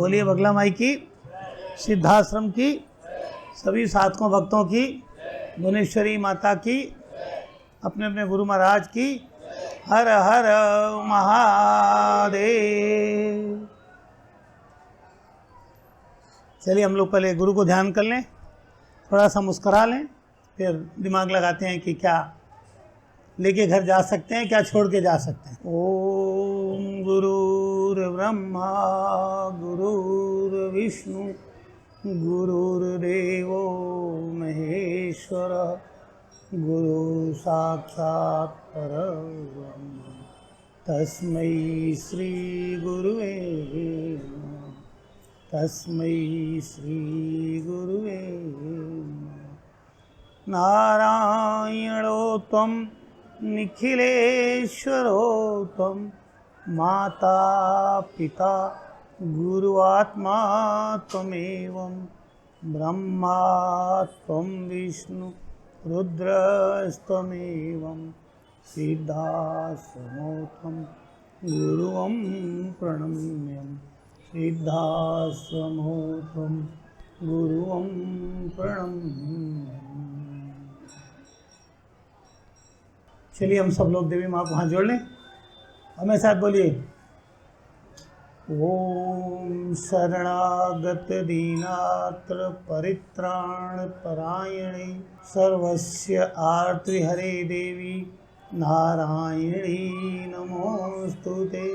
बोलिए बगला माई की, सिद्धाश्रम की, सभी साधकों भक्तों की, भुवनेश्वरी माता की, अपने अपने गुरु महाराज की। हर हर महादेव। चलिए हम लोग पहले गुरु को ध्यान कर लें, थोड़ा सा मुस्करा लें, फिर दिमाग लगाते हैं कि क्या लेके घर जा सकते हैं, क्या छोड़ के जा सकते हैं। ओम गुरुर्ब्रह्मा गुरुर्विष्णु गुरुर्देवो महेश्वरः गुरु साक्षात् परब्रह्म तस्मै श्री गुरुवे नमः। तस्मै श्री गुरुवे नमः। नारायणो त्वं निखिलेश्वरो त्वं माता पिता गुरुआत्मा त्वमेवं ब्रह्मा त्वं विष्णु रुद्रस्त्वमेवं सिद्धाश्रमोऽहं गुरुं प्रणम्यं। सिद्धाश्रमोऽहं गुरुं प्रणम्यं। चलिए हम सब लोग देवी माँ को हाथ जोड़ लें, हमें साथ बोलिए। ओम शरणागत दीनात्र परित्राण परायणे सर्वस्य आर्तिहरे देवी नारायणी नमोस्तुते।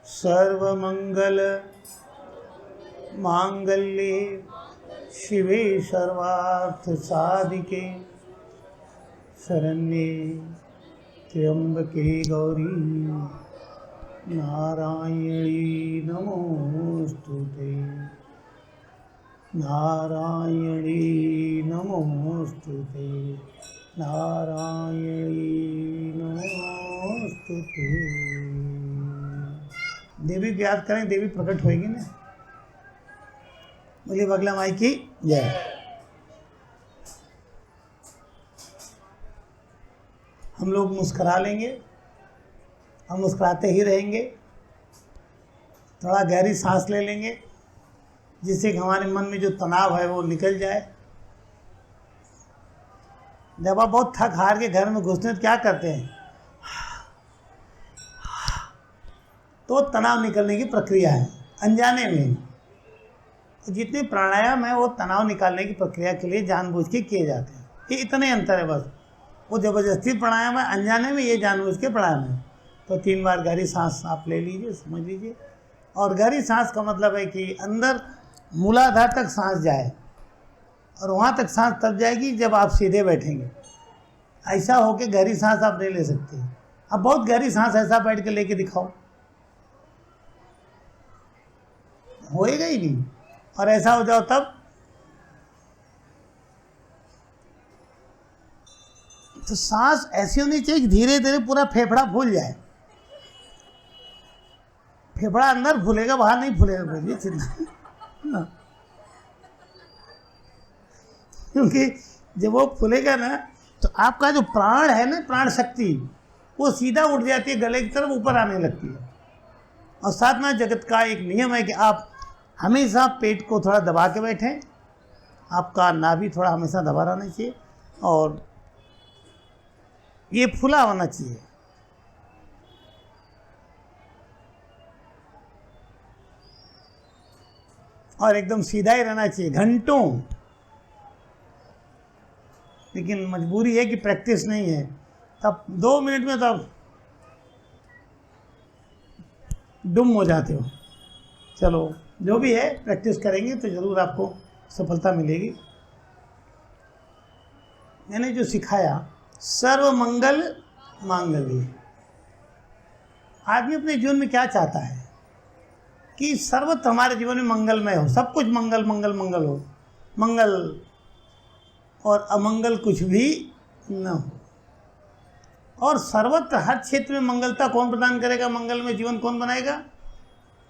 सर्वमंगल मांगल्ये शिवे सर्वार्थ साधिके शरण्ये त्र्यंबके गौरी नारायणी नमोस्तुते। नारायणी नमोस्तुते। नारायणी नमोस्तुते। देवी को याद करें, देवी प्रकट होएगी ना। बोलिए बगला माई की जय। हम लोग मुस्करा लेंगे, हम मुस्कुराते ही रहेंगे। थोड़ा गहरी सांस ले लेंगे जिससे कि हमारे मन में जो तनाव है वो निकल जाए। जब आप बहुत थक हार के घर में घुसते हैं तो क्या करते हैं, तो तनाव निकलने की प्रक्रिया है अनजाने में। तो जितने प्राणायाम है वो तनाव निकालने की प्रक्रिया के लिए जानबूझ के किए जाते हैं। ये इतने अंतर है बस। वो जबरदस्ती प्राणायाम है, अनजाने में ये जानबूझ के प्राणायाम है। तो 3 बार गहरी सांस आप ले लीजिए, समझ लीजिए। और गहरी सांस का मतलब है कि अंदर मूलाधार तक सांस जाए, और वहाँ तक सांस तब जाएगी जब आप सीधे बैठेंगे। ऐसा हो के गहरी सांस आप नहीं ले सकते। अब बहुत गहरी सांस ऐसा बैठ के लेके दिखाओ, होएगा ही नहीं। और ऐसा हो जाओ तब तो सांस ऐसी होनी चाहिए कि धीरे धीरे पूरा फेफड़ा फूल जाए। फेफड़ा अंदर फूलेगा, बाहर नहीं फूलेगा। बोलिए चिंता, क्योंकि जब वो फूलेगा ना तो आपका जो प्राण है ना, प्राण शक्ति, वो सीधा उठ जाती है, गले की तरफ ऊपर आने लगती है। और साथ में जगत का एक नियम है कि आप हमेशा पेट को थोड़ा दबा के बैठें। आपका नाभि थोड़ा हमेशा दबा रहना चाहिए और ये फूला होना चाहिए। और एकदम सीधा ही रहना चाहिए घंटों। लेकिन मजबूरी है कि प्रैक्टिस नहीं है, तब 2 मिनट में तब डुम हो जाते हो। चलो जो भी है प्रैक्टिस करेंगे तो ज़रूर आपको सफलता मिलेगी। मैंने जो सिखाया सर्व मंगल मांगल्य। आदमी अपने जीवन में क्या चाहता है कि सर्वत्र हमारे जीवन में मंगलमय हो, सब कुछ मंगल मंगल मंगल हो। मंगल और अमंगल कुछ भी न हो। और सर्वत्र हर क्षेत्र में मंगलता कौन प्रदान करेगा, मंगलमय जीवन कौन बनाएगा?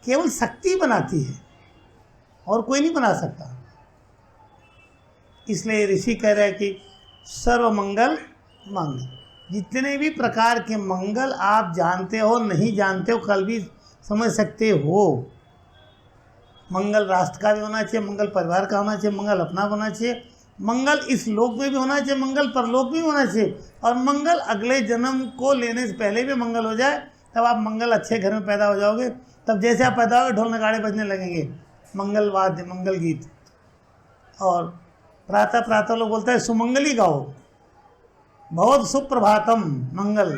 केवल शक्ति बनाती है और कोई नहीं बना सकता। इसलिए ऋषि कह रहे हैं कि सर्व मंगल मंगल। जितने भी प्रकार के मंगल आप जानते हो, नहीं जानते हो, कल भी समझ सकते हो, मंगल राष्ट्र का भी होना चाहिए, मंगल परिवार का होना चाहिए, मंगल अपना होना चाहिए, मंगल इस लोक में भी होना चाहिए, मंगल परलोक में भी होना चाहिए, और मंगल अगले जन्म को लेने से पहले भी मंगल हो जाए, तब आप मंगल अच्छे घर में पैदा हो जाओगे। तब जैसे आप पैदा होगे ढोल नगाड़े बजने लगेंगे, मंगल वाद्य, मंगल गीत। और प्रातः प्रातः लोग बोलते हैं सुमंगली गाओ, बहुत सुप्रभातम मंगल।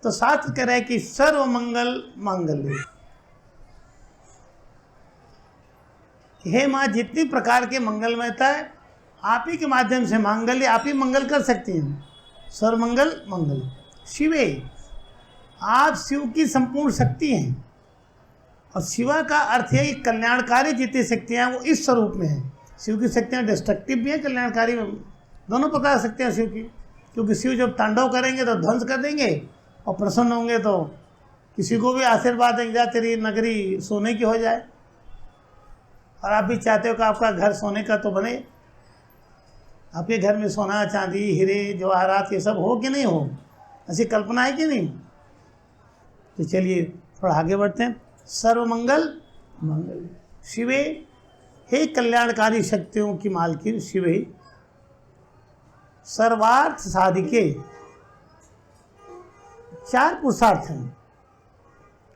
तो शास्त्र कह रहे हैं कि सर्व मंगल मांगल्य। हे माँ, जितनी प्रकार के मंगलमयता है आप ही के माध्यम से मांगल्य, आप ही मंगल कर सकती हैं। सर्वमंगल मंगल शिवे, आप शिव की संपूर्ण शक्ति हैं। और शिवा का अर्थ है कि कल्याणकारी जितनी शक्तियाँ वो इस स्वरूप में हैं। शिव की शक्तियाँ डिस्ट्रक्टिव भी हैं, कल्याणकारी भी, दोनों प्रकार शक्तियाँ शिव की। क्योंकि शिव जब तांडव करेंगे तो ध्वंस कर देंगे, और प्रसन्न होंगे तो किसी को भी आशीर्वाद देंगे, जा तेरी नगरी सोने की हो जाए। और आप भी चाहते हो कि आपका घर सोने का तो बने, आपके घर में सोना चांदी हीरे जवाहरात ये सब हो कि नहीं हो, ऐसी कल्पना है कि नहीं। तो चलिए थोड़ा आगे बढ़ते हैं। सर्वमंगल मंगल शिवे, हे कल्याणकारी शक्तियों की मालकिन शिवे, सर्वार्थ साधिके। 4 पुरुषार्थ हैं,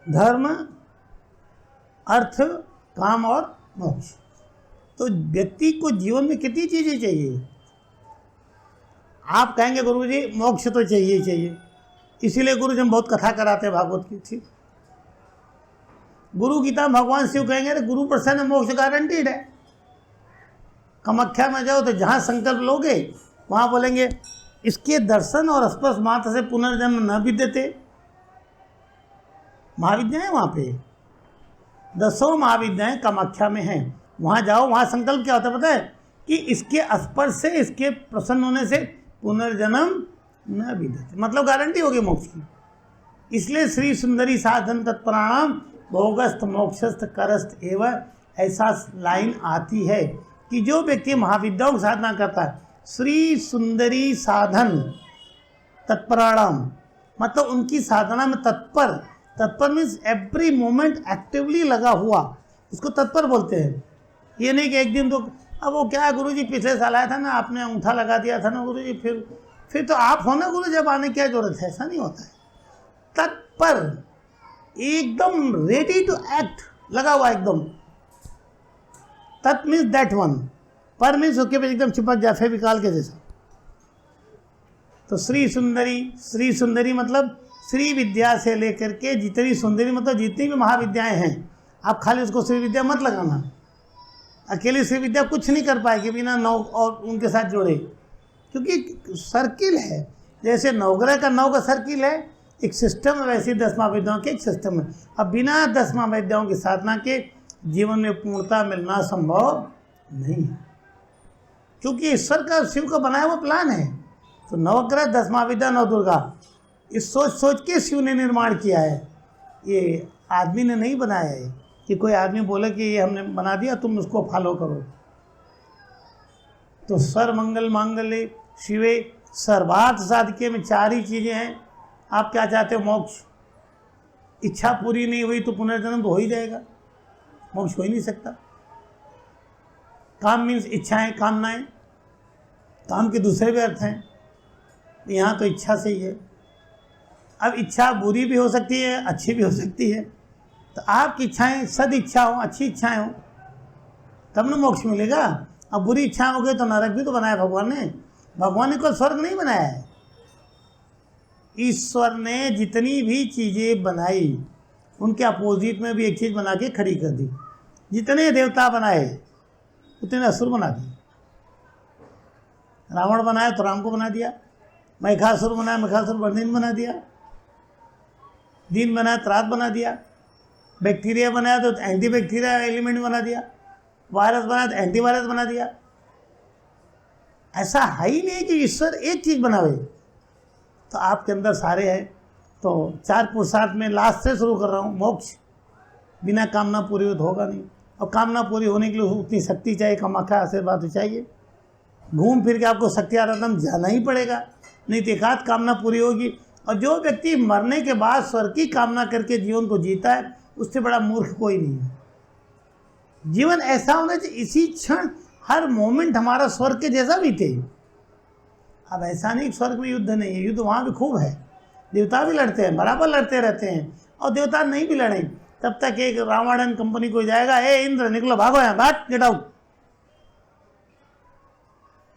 धर्म अर्थ काम और मोक्ष। तो व्यक्ति को जीवन में कितनी चीज़ें चाहिए। आप कहेंगे गुरुजी मोक्ष तो चाहिए ही चाहिए, इसीलिए गुरुजी हम बहुत कथा कराते हैं भागवत की। ठीक, गुरु गीता में भगवान शिव कहेंगे अरे गुरु प्रसन्न मोक्ष गारंटीड है। कामाख्या में जाओ तो जहाँ संकल्प लोगे वहाँ बोलेंगे इसके दर्शन और स्पर्श मात्र से पुनर्जन्म न विद्यते। महाविद्याएं वहाँ पे 10 महाविद्याएं कामाख्या में हैं, वहाँ जाओ, वहाँ संकल्प क्या होता है पता है कि इसके स्पर्श से, इसके प्रसन्न होने से पुनर्जन्म न विद्यते, मतलब गारंटी होगी मोक्ष की। इसलिए श्री सुंदरी साधन तत्पराणाम भोगस्थ मोक्षस्थ करस्थ एवं ऐसा लाइन आती है कि जो व्यक्ति महाविद्याओं की साधना करता है, श्री सुंदरी साधन तत्पराणाम मतलब उनकी साधना में तत्पर, तत्पर मीन्स एवरी मोमेंट एक्टिवली लगा हुआ, उसको तत्पर बोलते हैं। ये नहीं कि एक दिन तो अब वो क्या गुरुजी पिछले साल आया था ना, आपने अंगूठा लगा दिया था ना गुरुजी, फिर तो आप हो ना गुरु, जब आने की क्या जरूरत है, ऐसा नहीं होता है। तत्पर एकदम रेडी टू एक्ट, लगा हुआ एकदम। तत् मीन्स दैट वन, पर मीन्स उसके पे एकदम चिपक जाए फेविकॉल के जैसा। तो श्री सुंदरी मतलब श्री विद्या से लेकर के जितनी सुंदरी मतलब जितनी भी महाविद्याएं हैं, आप खाली उसको श्री विद्या मत लगाना। अकेली श्री विद्या कुछ नहीं कर पाएगी बिना नौ और उनके साथ जोड़े, क्योंकि सर्किल है, जैसे नवग्रह का 9 का सर्किल है, एक सिस्टम है, वैसे 10 महाविद्याओं के एक सिस्टम है। अब बिना 10 महाविद्याओं की साधना के जीवन में पूर्णता मिलना संभव नहीं है, क्योंकि ईश्वर का शिव का बनाया हुआ प्लान है। तो नवग्रह 10 महाविद्या 9 दुर्गा, इस सोच के शिव ने निर्माण किया है, ये आदमी ने नहीं बनाया है कि कोई आदमी बोले कि ये हमने बना दिया तुम उसको फॉलो करो। तो सर्वमंगल मांगल्ये शिवे सर्वार्थ साधिके में 4 ही चीज़ें हैं। आप क्या चाहते हो? मोक्ष। इच्छा पूरी नहीं हुई तो पुनर्जन्म तो हो ही जाएगा, मोक्ष हो ही नहीं सकता। काम मीन्स इच्छाएं, कामनाएं, काम के दूसरे भी अर्थ हैं, यहाँ तो इच्छा से ही है। अब इच्छा बुरी भी हो सकती है, अच्छी भी हो सकती है। तो आपकी इच्छाएं सद इच्छा हो, अच्छी इच्छाएं हो, तब ना मोक्ष मिलेगा। अब बुरी इच्छा हो गई तो नरक भी तो बनाया भगवान ने। भगवान ने कोई स्वर्ग नहीं बनाया है। ईश्वर ने जितनी भी चीज़ें बनाई उनके अपोजिट में भी एक चीज़ बना के खड़ी कर दी। जितने देवता बनाए उतने असुर बना दिए। रावण बनाया तो राम को बना दिया, महिषासुर बनाया महिषासुर वर्णिन बना दिया, दिन बनाया तो रात बना दिया, बैक्टीरिया बनाया तो एंटी बैक्टीरिया एलिमेंट बना दिया, वायरस बनाया तो एंटीवायरस बना दिया। ऐसा है ही नहीं कि ईश्वर एक चीज़ बनावे। तो आपके अंदर सारे हैं। तो 4 पुरुषार्थ में लास्ट से शुरू कर रहा हूँ। मोक्ष बिना कामना पूरी हो तो होगा नहीं, और कामना पूरी होने के लिए उतनी शक्ति चाहिए, कामाख्या आशीर्वाद तो चाहिए। घूम फिर के आपको शक्ति आराधना जाना ही पड़ेगा, नहीं तो एकाध कामना पूरी होगी। और जो व्यक्ति मरने के बाद स्वर्ग की कामना करके जीवन को जीता है, उससे बड़ा मूर्ख कोई नहीं है। जीवन ऐसा होना चाहिए इसी क्षण हर मोमेंट हमारा स्वर्ग के जैसा बीते। अब ऐसा नहीं स्वर्ग में युद्ध नहीं है, युद्ध वहाँ भी खूब है, देवता भी लड़ते हैं, बराबर लड़ते रहते हैं, और देवता नहीं भी लड़े तब तक एक रावण कंपनी को जाएगा, ए इंद्र निकलो भागो यहाँ, भाग गेट आउट।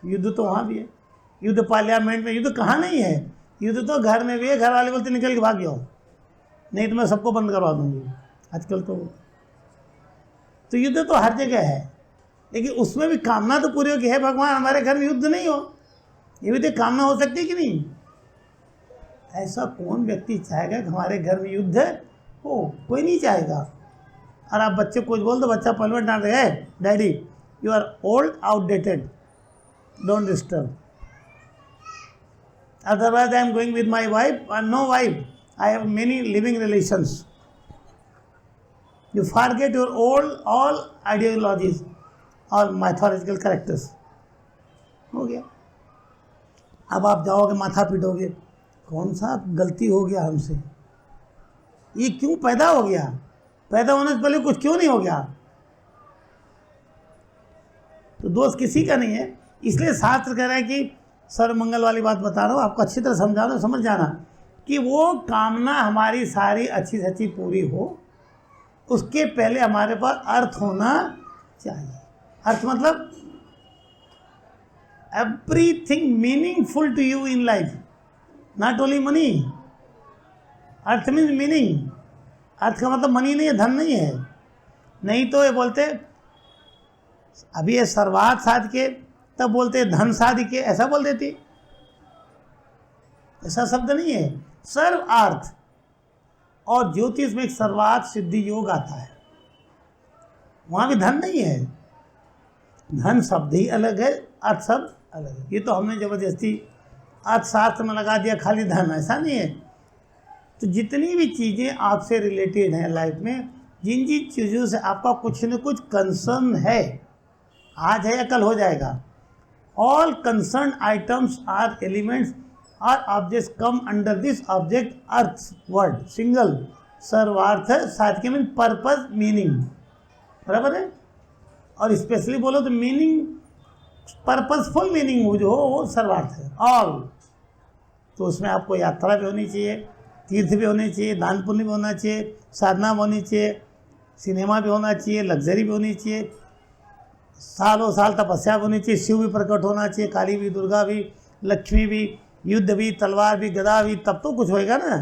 युद्ध तो वहाँ भी है, युद्ध पार्लियामेंट में, युद्ध कहाँ नहीं है, युद्ध तो घर में भी है, घर वाले बोलते निकल के भाग जाओ नहीं तो मैं सबको बंद करवा दूंगी। आजकल तो युद्ध तो हर जगह है, लेकिन उसमें भी कामना तो पूरी हो कि है भगवान हमारे घर में युद्ध नहीं हो। ये भी तो कामना हो सकती है कि नहीं? ऐसा कौन व्यक्ति चाहेगा कि हमारे घर में युद्ध हो? कोई नहीं चाहेगा। और आप बच्चे कुछ बोल दो, बच्चा पहले में डांट रहे है, daddy you are old outdated, don't disturb, otherwise I am going with my wife, no wife, I have many living relations, you forget your old all ideologies और माइथोलॉजिकल कैरेक्टर्स। हो गया। अब आप जाओगे माथा पीटोगे, कौन सा गलती हो गया हमसे, ये क्यों पैदा हो गया, पैदा होने से पहले कुछ क्यों नहीं हो गया? तो दोष किसी का नहीं है। इसलिए शास्त्र कह रहे हैं कि सर्वमंगल वाली बात बता रहा हूँ आपको, अच्छी तरह समझा रहा हूँ, समझ जाना कि वो कामना हमारी सारी अच्छी से अच्छी पूरी हो, उसके पहले हमारे पास अर्थ होना चाहिए। अर्थ मतलब everything meaningful to you in life, not only money. अर्थ मीन्स मीनिंग। अर्थ का मतलब मनी नहीं है, धन नहीं है। नहीं तो ये बोलते अभी ये सर्वार्थ साध के, तब बोलते धन साध के, ऐसा बोल देती। ऐसा शब्द नहीं है। सर्वार्थ और ज्योतिष में एक सर्वार्थ सिद्धि योग आता है, वहाँ भी धन नहीं है। धन शब्द ही अलग है, अर्थ शब्द अलग है। ये तो हमने जबरदस्ती अर्थशास्त्र में लगा दिया खाली धन, ऐसा नहीं है। तो जितनी भी चीज़ें आपसे रिलेटेड हैं लाइफ में, जिन जिन चीज़ों से आपका कुछ न कुछ कंसर्न है, आज है या कल हो जाएगा, all concern items or elements or objects come under this object अर्थ वर्ड सिंगल सर्वार्थ साथ के मीन पर्पज मीनिंग, बराबर है। और स्पेशली बोलो तो मीनिंग पर्पजफुल मीनिंग जो हो वो सर्वार्थ है। ऑल तो उसमें आपको यात्रा भी होनी चाहिए, तीर्थ भी होनी चाहिए, दान पुण्य भी होना चाहिए, साधना भी होनी चाहिए, सिनेमा भी होना चाहिए, लग्जरी भी होनी चाहिए, सालों साल तपस्या भी होनी चाहिए, शिव भी प्रकट होना चाहिए, काली भी, दुर्गा भी, लक्ष्मी भी, युद्ध भी, तलवार भी, गदा भी, तब तो कुछ होएगा ना।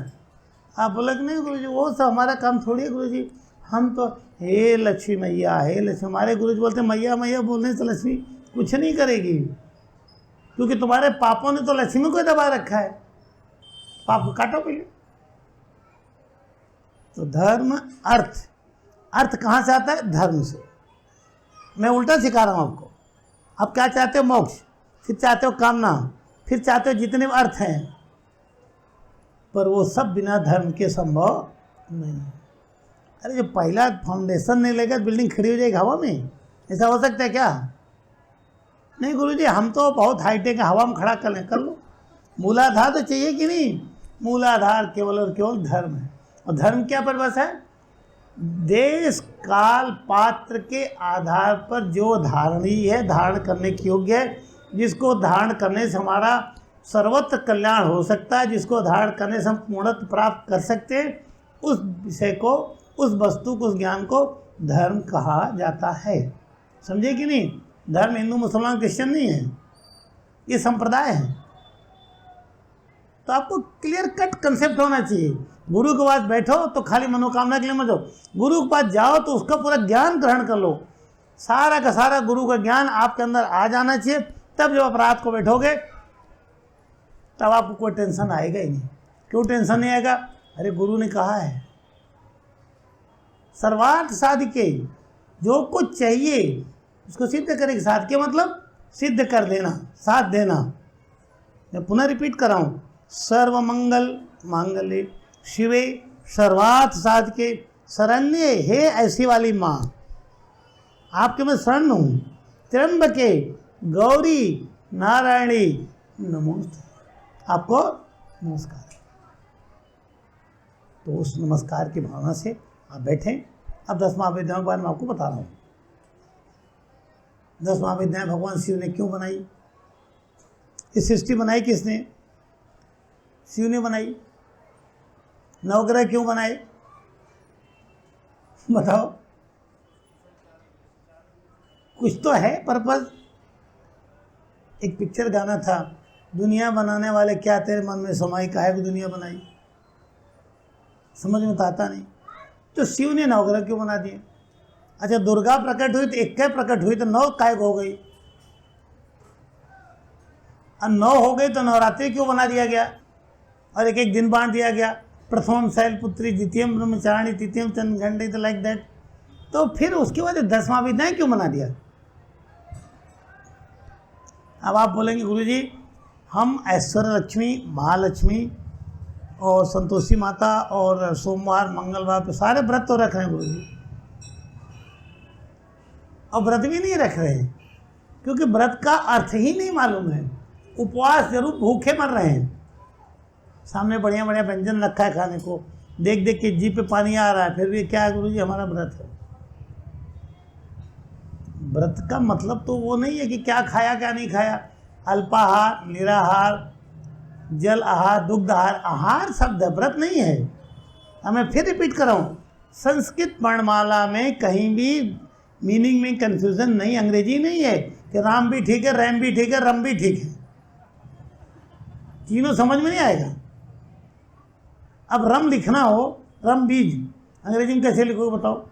आप बोले कि नहीं गुरुजी वो सब हमारा काम थोड़ी है गुरुजी, हम तो हे लक्ष्मी मैया, हे लक्ष्मी। हमारे गुरुजी बोलते मैया मैया बोलने से लक्ष्मी कुछ नहीं करेगी, क्योंकि तुम्हारे पापों ने तो लक्ष्मी को दबा रखा है, पाप को काटो पहले। तो धर्म अर्थ, अर्थ कहाँ से आता है? धर्म से। मैं उल्टा सिखा रहा हूँ आपको। आप क्या चाहते हो? मोक्ष, फिर चाहते हो कामना, फिर चाहते हो जितने भी अर्थ हैं, पर वो सब बिना धर्म के संभव नहीं। अरे जो पहला फाउंडेशन नहीं लेगा बिल्डिंग खड़ी हो जाएगी हवा में, ऐसा हो सकता है क्या? नहीं गुरुजी हम तो बहुत हाईटेक है, हवा में खड़ा कर लें, कर लो। मूलाधार तो चाहिए कि नहीं? मूलाधार केवल और केवल धर्म है। और धर्म क्या पर्पस है? देश काल पात्र के आधार पर जो धारणीय है, धारण करने के योग्य है, जिसको धारण करने से हमारा सर्वत्र कल्याण हो सकता है, जिसको धारण करने से हम पूर्णत्व प्राप्त कर सकते हैं, उस विषय को, उस वस्तु को, उस ज्ञान को धर्म कहा जाता है। समझे कि नहीं? धर्म हिंदू मुसलमान क्रिश्चियन नहीं है, ये संप्रदाय है। तो आपको क्लियर कट कंसेप्ट होना चाहिए। गुरु के पास बैठो तो खाली मनोकामना के लिए मत जाओ, गुरु के पास जाओ तो उसका पूरा ज्ञान ग्रहण कर लो। सारा का सारा गुरु का ज्ञान आपके अंदर आ जाना चाहिए, तब जब आप रात को बैठोगे तब आपको कोई टेंशन आएगा ही नहीं। क्यों टेंशन नहीं आएगा? अरे गुरु ने कहा है सर्वार्थ साधिके, जो कुछ चाहिए उसको सिद्ध करेगी। साधिके मतलब सिद्ध कर देना, साथ देना। मैं पुनः रिपीट कर रहा हूँ, सर्वमंगल मांगल्ये शिवे सर्वार्थ साधिके शरण्ये, हे ऐसी वाली माँ आपके मैं शरण हूँ, त्र्यंबके गौरी नारायणी नमोस्तुते। आपको नमस्कार। तो उस नमस्कार की भावना से आप बैठें। अब 10 महाविद्याओं के बारे में आपको बता रहा हूँ। 10 महाविद्याएं भगवान शिव ने क्यों बनाई? ये सृष्टि बनाई किसने? शिव ने बनाई। नवग्रह क्यों बनाए? बताओ, कुछ तो है पर्पज। एक पिक्चर गाना था, दुनिया बनाने वाले क्या तेरे मन में समाई, काहे को दुनिया बनाई, समझ में तो आता नहीं। तो शिव ने नवग्रह क्यों बना दिए? अच्छा, दुर्गा प्रकट हुई तो 21 प्रकट हुई तो 9 काय हो गई? और 9 हो गई तो नवरात्रि क्यों बना दिया गया और एक एक दिन बांट दिया गया? प्रथम शैलपुत्री, द्वितीयम ब्रह्मचारिणी, तृतीयम चंद्रघंटी, लाइक दैट। तो फिर उसके बाद 10 महाविद्याएं क्यों बना दिया? अब आप बोलेंगे गुरुजी हम ऐश्वर्य लक्ष्मी, महालक्ष्मी और संतोषी माता और सोमवार मंगलवार पे सारे व्रत तो रख रहे हैं गुरुजी, और व्रत भी नहीं रख रहे हैं क्योंकि व्रत का अर्थ ही नहीं मालूम है। उपवास जरूर, भूखे मर रहे हैं, सामने बढ़िया बढ़िया व्यंजन रखा है खाने को, देख देख के जीभ पे पानी आ रहा है, फिर भी क्या है गुरुजी हमारा व्रत है। व्रत का मतलब तो वो नहीं है कि क्या खाया क्या नहीं खाया, अल्पाहार, निराहार, जल आहार, दुग्ध आहार, आहार शब्द है, व्रत नहीं है। अब मैं फिर रिपीट कर रहा हूँ, संस्कृत वर्णमाला में कहीं भी मीनिंग में कंफ्यूजन नहीं, अंग्रेजी नहीं है कि राम भी ठीक है, रैम भी ठीक है, रम भी ठीक है, तीनों समझ में नहीं आएगा। अब रम लिखना हो, रम बीज अंग्रेजी में कैसे लिखोगे बताओ?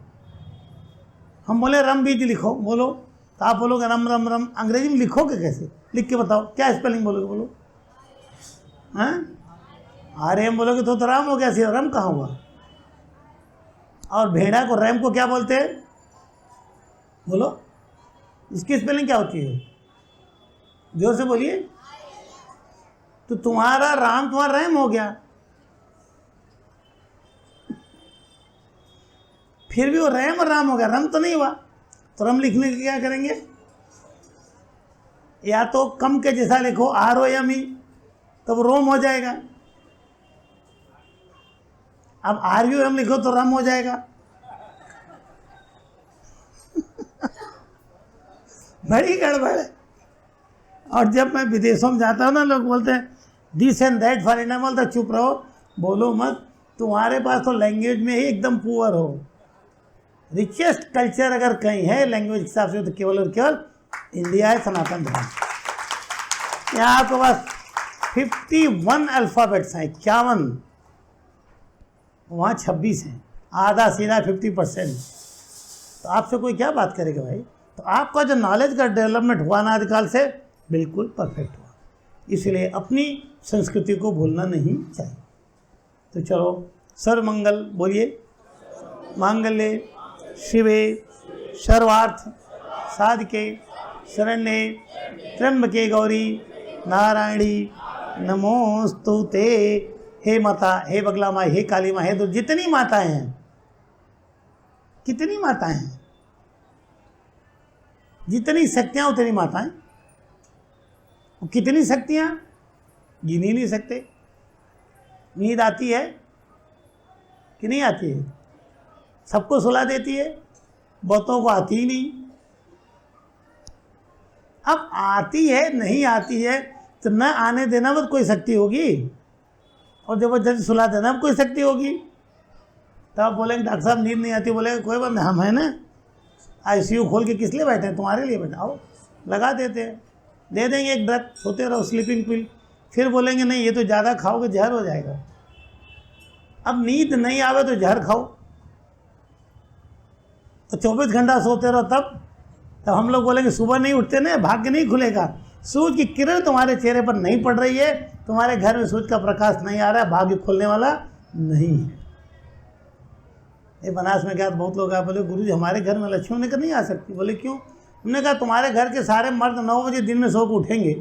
हम बोले रम बीज लिखो, बोलो तो आप बोलोगे रम रम रम, अंग्रेजी में लिखोगे कैसे? लिख के बताओ, क्या स्पेलिंग बोलोगे? बोलो हैं? आर्यम बोलोगे तो राम हो गया, सिर्फ रम कहाँ हुआ? और भेड़ा को, रैम को क्या बोलते हैं? बोलो, इसकी स्पेलिंग क्या होती है? जोर से बोलिए। तो तुम्हारा राम तुम्हारा रैम हो गया, फिर भी वो रैम और राम हो गया, रम तो नहीं हुआ। तो रम लिखने के क्या करेंगे? या तो कम के जैसा लिखो, आर ओ एम ई, तब रोम हो जाएगा। अब आर यू एम लिखो तो रम हो जाएगा। बड़ी गड़बड़ है। और जब मैं विदेशों में जाता हूँ ना, लोग बोलते हैं this and that for India, बोलता चुप रहो, बोलो मत, तुम्हारे पास तो लैंग्वेज में ही एकदम पुअर हो। रिचेस्ट कल्चर अगर कहीं है लैंग्वेज के हिसाब से तो केवल और केवल इंडिया है, सनातन धर्म। यहाँ आपके पास 51 अल्फ़ाबेट्स हैं, 51, वहाँ 26 हैं, आधा सीधा 50%। तो आपसे कोई क्या बात करेगा भाई? तो आपका जो नॉलेज का डेवलपमेंट हुआ ना आदिकाल से, बिल्कुल परफेक्ट हुआ। इसलिए अपनी संस्कृति को भूलना नहीं चाहिए। तो चलो, सर्वमंगल बोलिए, मांगल्ये शिवे सर्वार्थ साधके शरण्ये त्र्यंबके गौरी नारायणी नमोस्तुते। हे माता, हे बगला माँ, हे काली माँ, हे तो जितनी माताएं हैं, कितनी माताएं हैं, जितनी शक्तियाँ उतनी माताएं। कितनी शक्तियाँ गिन ही नहीं सकते। नींद आती है कि नहीं आती है? सबको सुला देती है, बहुतों को आती ही नहीं। अब आती है नहीं आती है तो न आने देना में कोई शक्ति होगी, और जबरदस्ती सुला देना में कोई शक्ति होगी। तो आप बोलेंगे डॉक्टर साहब नींद नहीं आती, बोलेंगे कोई बात नहीं, हम है ना, आईसीयू खोल के किस लिए बैठे हैं? तुम्हारे लिए बैठा, आओ लगा देते हैं, दे देंगे एक ड्रग, सोते रहो, स्लीपिंग पिल। फिर बोलेंगे नहीं ये तो ज़्यादा खाओगे जहर हो जाएगा। अब नींद नहीं आवे तो जहर खाओ, तो 24 घंटा सोते रहो, तब हम लोग बोलेंगे सुबह नहीं उठते ना, भाग्य नहीं खुलेगा। सूरज की किरण तुम्हारे चेहरे पर नहीं पड़ रही है, तुम्हारे घर में सूरज का प्रकाश नहीं आ रहा है, भाग्य खुलने वाला नहीं है। ये बनारस में गया तो बहुत लोग आए, बोले गुरुजी हमारे घर में लक्ष्मी। ने कहा नहीं आ सकती। बोले क्यों? हमने कहा तुम्हारे घर के सारे मर्द 9 बजे दिन में सो के उठेंगे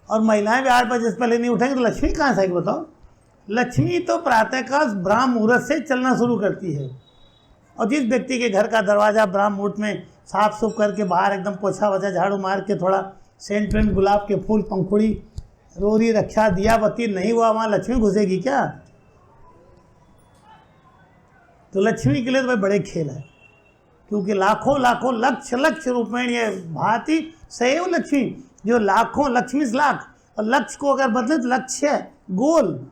और महिलाएं भी 8 बजे से पहले नहीं उठेंगे, तो लक्ष्मी कहाँ से आएगी बताओ? लक्ष्मी तो प्रातःकाल ब्राह्म मुहूर्त से चलना शुरू करती है। और जिस व्यक्ति के घर का दरवाज़ा ब्राह्म मुहूर्त में साफ सुफ करके बाहर एकदम पोछा वछा झाड़ू मार के थोड़ा सेंट पेंट गुलाब के फूल पंखुड़ी रोरी रक्षा दिया बत्ती नहीं हुआ, वहाँ लक्ष्मी घुसेगी क्या? तो लक्ष्मी के लिए तो भाई बड़े खेल है। क्योंकि लाखों लाखों लक्ष लक्ष रूपेण ये भांति सैव लक्ष्मी, जो लाखों लक्ष्मी से लाख, और लक्ष्य को अगर बदले तो लक्ष्य, goal,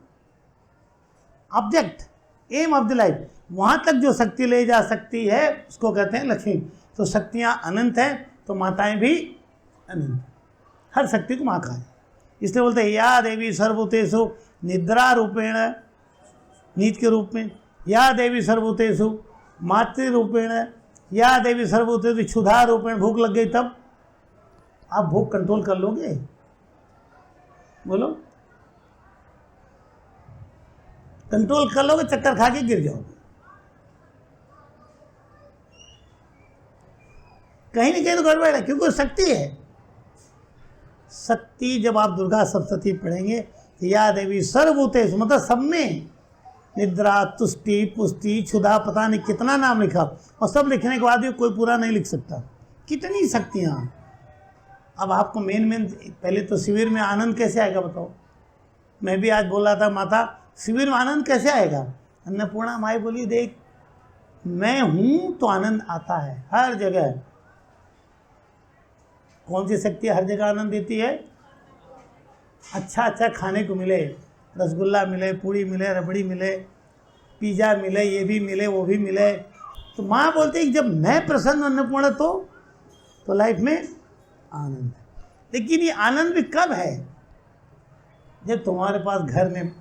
object, aim of the life, वहाँ तक जो शक्ति ले जा सकती है उसको कहते हैं लक्ष्मी। तो शक्तियाँ अनंत हैं, तो माताएं भी अनंत, हर शक्ति को माँ कहा है। इसलिए बोलते हैं या देवी सर्वभूतेषु निद्रा रूपेण, नींद के रूप में, या देवी सर्वभूतेषु मातृ रूपेण, या देवी सर्वभूतेषु क्षुधा रूपेण। भूख लग गई तब आप भूख कंट्रोल कर लोगे? बोलो, कंट्रोल कर लोगे? चक्कर खा के गिर जाओगे। कहीं ना कहीं तो गड़बड़ है, क्योंकि शक्ति है। शक्ति जब आप दुर्गा सप्तशती पढ़ेंगे तो या देवी सर्वभूतेषु, मतलब सब में, निद्रा, तुष्टि, पुष्टि, क्षुधा, पता नहीं कितना नाम लिखा, और सब लिखने के बाद भी कोई पूरा नहीं लिख सकता। कितनी शक्तियाँ। अब आपको मेन पहले तो शिविर में आनंद कैसे आएगा बताओ? मैं भी आज बोल रहा था, माता शिविर में आनंद कैसे आएगा? अन्नपूर्णा माई बोली, देख मैं हूँ तो आनंद आता है हर जगह। कौन सी शक्ति हर जगह आनंद देती है? अच्छा अच्छा खाने को मिले, रसगुल्ला मिले, पूड़ी मिले, रबड़ी मिले, पिज़्ज़ा मिले, ये भी मिले, वो भी मिले। तो माँ बोलती है कि जब मैं प्रसन्न अन्नपूर्णा तो लाइफ में आनंद है। लेकिन ये आनंद भी कब है? जब तुम्हारे पास घर में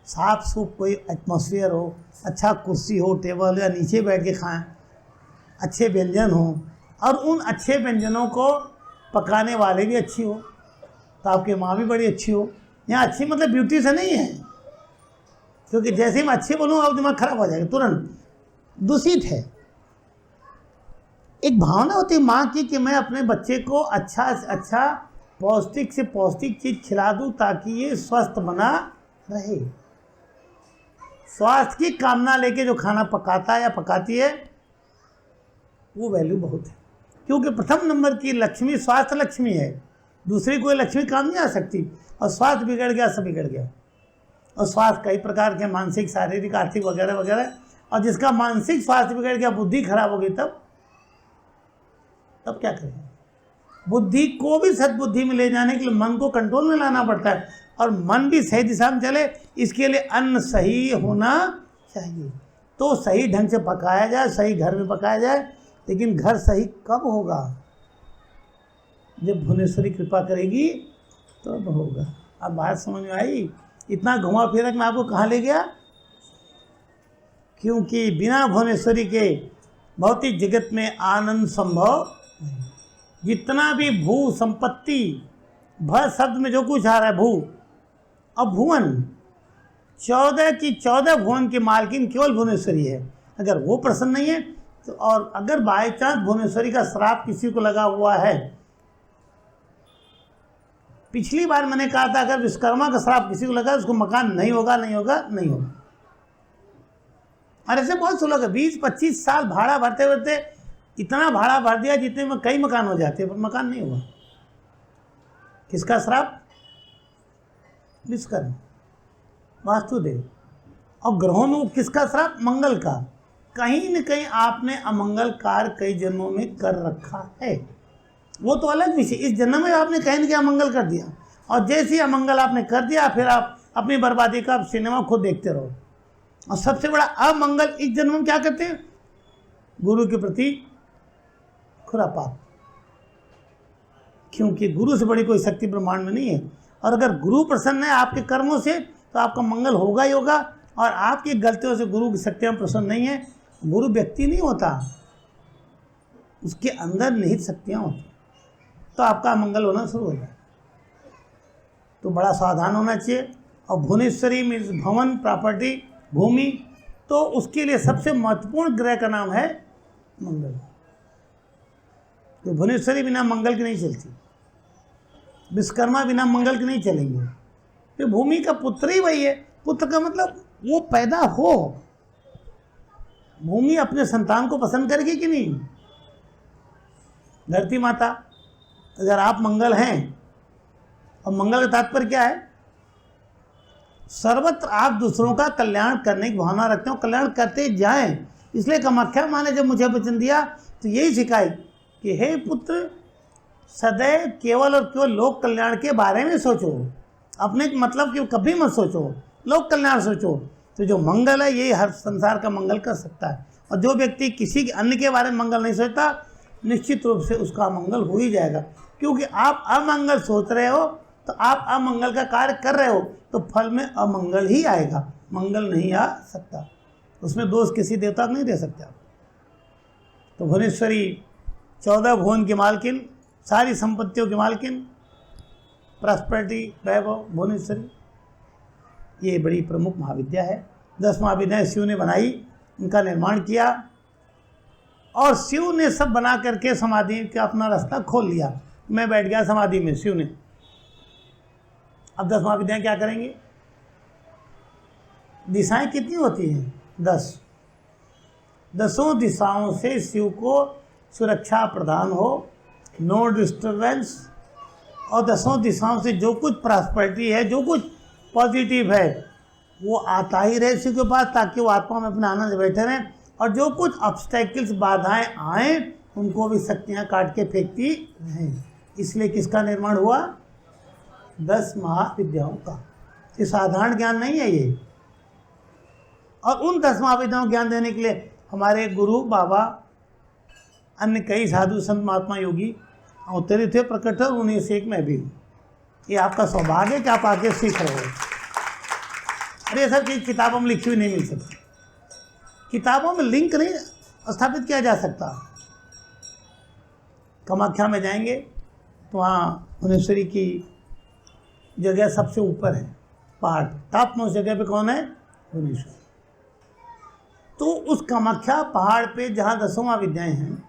साफ सूफ कोई एटमॉस्फेयर हो, अच्छा कुर्सी हो, टेबल, या नीचे बैठ के खाएं, अच्छे व्यंजन हो, और उन अच्छे व्यंजनों को पकाने वाले भी अच्छी हो, तो आपकी माँ भी बड़ी अच्छी हो। यहाँ अच्छी मतलब ब्यूटी से नहीं है, क्योंकि जैसे ही मैं अच्छे बोलूँगा आप दिमाग खराब हो जाएगा तुरंत, दूषित है। एक भावना होती है माँ की कि मैं अपने बच्चे को अच्छा से अच्छा, पौष्टिक से पौष्टिक चीज़ खिला दूँ ताकि ये स्वस्थ बना रहे। स्वास्थ्य की कामना लेके जो खाना पकाता है या पकाती है, वो वैल्यू बहुत है। क्योंकि प्रथम नंबर की लक्ष्मी स्वास्थ्य लक्ष्मी है, दूसरी कोई लक्ष्मी काम नहीं आ सकती। और स्वास्थ्य बिगड़ गया, सब बिगड़ गया। और स्वास्थ्य कई प्रकार के, मानसिक, शारीरिक, आर्थिक वगैरह वगैरह। और जिसका मानसिक स्वास्थ्य बिगड़ गया, बुद्धि खराब हो गई, तब क्या करें? बुद्धि को भी सद्बुद्धि में ले जाने के लिए मन को कंट्रोल में लाना पड़ता है, और मन भी सही दिशा में चले, इसके लिए अन्न सही होना चाहिए। तो सही ढंग से पकाया जाए, सही घर में पकाया जाए। लेकिन घर सही कब होगा? जब भुवनेश्वरी कृपा करेगी तब होगा। अब बात समझ में आई? इतना घुमा फिरा मैं आपको कहाँ ले गया? क्योंकि बिना भुवनेश्वरी के भौतिक जगत में आनंद संभव नहीं। जितना भी भू संपत्ति, भ शब्द में जो कुछ आ रहा है, भू और भुवन, 14 की 14 भुवन की मालकिन केवल भुवनेश्वरी है। अगर वो प्रसन्न नहीं है तो, और अगर बाई चांस भुवनेश्वरी का श्राप किसी को लगा हुआ है, पिछली बार मैंने कहा था अगर विश्वकर्मा का श्राप किसी को लगा, उसको मकान नहीं होगा, नहीं होगा, नहीं होगा। और ऐसे बहुत से लोग हैं 20-25 साल भाड़ा भरते भरते इतना भाड़ा भर दिया जितने में कई मकान हो जाते हैं, पर मकान नहीं हुआ। किसका श्राप? विश्वकर्मा, वास्तुदेव। और ग्रहों में किसका श्राप? मंगल का। कहीं न कहीं आपने अमंगल कार्य कई जन्मों में कर रखा है, वो तो अलग विषय। इस जन्म में आपने कहीं न कहीं अमंगल कर दिया, और जैसे ही अमंगल आपने कर दिया, फिर आप अपनी बर्बादी का सिनेमा खुद देखते रहो। और सबसे बड़ा अमंगल इस जन्म में क्या करते हैं? गुरु के प्रति खुरापात। क्योंकि गुरु से बड़ी कोई शक्ति ब्रह्मांड में नहीं है। और अगर गुरु प्रसन्न है आपके कर्मों से, तो आपका मंगल होगा ही होगा। और आपकी गलतियों से गुरु की शक्तियाँ प्रसन्न नहीं है। गुरु व्यक्ति नहीं होता, उसके अंदर निहित शक्तियाँ होती, तो आपका मंगल होना शुरू हो जाए। तो बड़ा सावधान होना चाहिए। और भुवनेश्वरी मीन्स भवन, प्रॉपर्टी, भूमि। तो उसके लिए सबसे महत्वपूर्ण ग्रह का नाम है मंगल। तो भुवनेश्वरी बिना मंगल की नहीं चलती, विश्वकर्मा बिना मंगल के नहीं चलेंगे। तो भूमि का पुत्र ही वही है। पुत्र का मतलब वो पैदा हो। भूमि अपने संतान को पसंद करेगी कि नहीं? धरती माता, अगर आप मंगल हैं, और मंगल का तात्पर्य क्या है? सर्वत्र आप दूसरों का कल्याण करने की भावना रखते हो, कल्याण करते जाएं। इसलिए कामाख्या माँ ने जब मुझे वचन दिया तो यही सिखाई कि हे पुत्र, सदैव केवल और केवल लोक कल्याण के बारे में सोचो, अपने मतलब कि कभी मत सोचो, लोक कल्याण सोचो। तो जो मंगल है यही हर संसार का मंगल कर सकता है। और जो व्यक्ति किसी अन्य के बारे में मंगल नहीं सोचता, निश्चित रूप से उसका मंगल हो ही जाएगा। क्योंकि आप अमंगल सोच रहे हो तो आप अमंगल का कार्य कर रहे हो, तो फल में अमंगल ही आएगा, मंगल नहीं आ सकता। उसमें दोष किसी देवता को नहीं दे सकते आप। तो भुवनेश्वरी 14 भुवन की मालकिन, सारी संपत्तियों की मालकिन, प्रॉस्पेरिटी, वैभव, भुवनेश्वरी, ये बड़ी प्रमुख महाविद्या है। 10 महाविद्याएँ शिव ने बनाई, उनका निर्माण किया, और शिव ने सब बना करके समाधि का अपना रास्ता खोल लिया। मैं बैठ गया समाधि में, शिव ने। अब 10 महाविद्याएँ क्या करेंगे? दिशाएं कितनी होती हैं? 10। 10 दिशाओं से शिव को सुरक्षा प्रदान हो, नो डिस्टर्बेंस, और 10 दिशाओं से जो कुछ प्रॉस्पेरिटी है, जो कुछ पॉजिटिव है, वो आता ही रहे शिव के पास, ताकि वो आत्मा में अपने आनंद से बैठे रहें। और जो कुछ ऑब्स्टेकल्स, बाधाएं आए, उनको भी शक्तियाँ काट के फेंकती रहें। इसलिए किसका निर्माण हुआ? 10 महाविद्याओं का। ये साधारण ज्ञान नहीं है ये। और उन 10 महाविद्याओं ज्ञान देने के लिए हमारे गुरु बाबा, अन्य कई साधु संत महात्मा योगी अवतरित थे, प्रकट है, उन्हीं से एक मैं भी हूँ। ये आपका सौभाग्य है कि आप आके सीख रहे हो। अरे ये सब चीज़ किताबों में लिखी हुई नहीं मिल सकती। किताबों में लिंक नहीं स्थापित किया जा सकता। कामाख्या में जाएंगे तो वहाँ भुवनेश्वरी की जगह सबसे ऊपर है, पहाड़, टॉपमोस्ट जगह पे कौन है? भुवनेश्वरी। तो उस कामाख्या पहाड़ पे जहाँ 10 महाविद्याएँ हैं,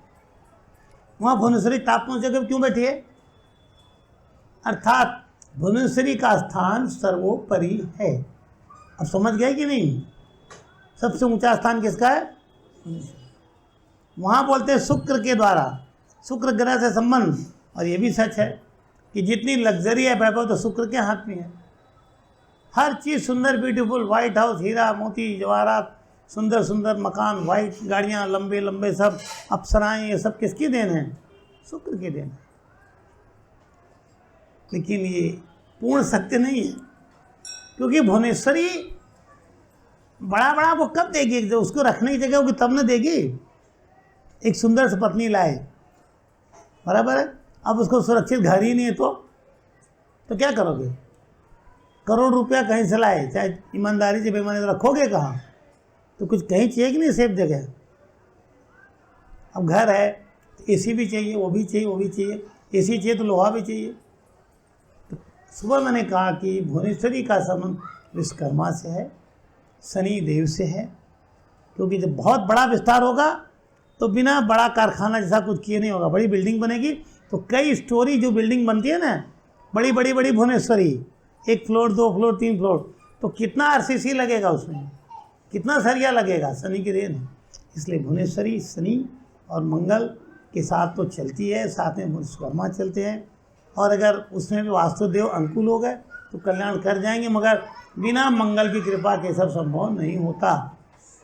वहाँ भुवनेश्वरी टॉपमोस्ट जगह पे क्यों बैठी है? अर्थात भुवनेश्वरी का स्थान सर्वोपरि है। अब समझ गए कि नहीं? सबसे ऊंचा स्थान किसका है? वहाँ बोलते हैं शुक्र के द्वारा, शुक्र ग्रह से संबंध। और ये भी सच है कि जितनी लग्जरी है वैभव, तो शुक्र के हाथ में है। हर चीज़ सुंदर, ब्यूटीफुल, वाइट हाउस, हीरा मोती जवाहरात, सुंदर सुंदर मकान, वाइट गाड़ियाँ, लंबे लंबे सब अप्सराएं, ये सब किसकी देन है? शुक्र की देन है। लेकिन ये पूर्ण सत्य नहीं है, क्योंकि भुवनेश्वरी बड़ा बड़ा वो कब देगी? जब उसको रखने की जगह होगी तब न देगी। एक सुंदर सी पत्नी लाए, बराबर है, अब उसको सुरक्षित घर ही नहीं है तो क्या करोगे? करोड़ रुपया कहीं से लाए, चाहे ईमानदारी से बेईमानी से रखोगे कहाँ? तो कुछ कहीं चाहिए कि नहीं सेफ जगह। अब घर है तो एसी भी चाहिए, वो भी चाहिए, वो भी चाहिए, एसी चाहिए तो लोहा भी चाहिए। तो सुबह मैंने कहा कि भुवनेश्वरी का संबंध विश्वकर्मा से है, शनि देव से है। क्योंकि जब बहुत बड़ा विस्तार होगा तो बिना बड़ा कारखाना जैसा कुछ किए नहीं होगा। बड़ी बिल्डिंग बनेगी तो कई स्टोरी जो बिल्डिंग बनती है ना, बड़ी बड़ी बड़ी भुवनेश्वरी, 1 फ्लोर 2 फ्लोर 3 फ्लोर, तो कितना आरसीसी लगेगा उसमें, कितना सरिया लगेगा? शनि की देन है। इसलिए भुवनेश्वरी शनि और मंगल के साथ तो चलती है, साथ में विश्वकर्मा चलते हैं। और अगर उसमें भी वास्तुदेव अनुकूल हो गए तो कल्याण कर जाएंगे, मगर बिना मंगल की कृपा के सब संभव नहीं होता।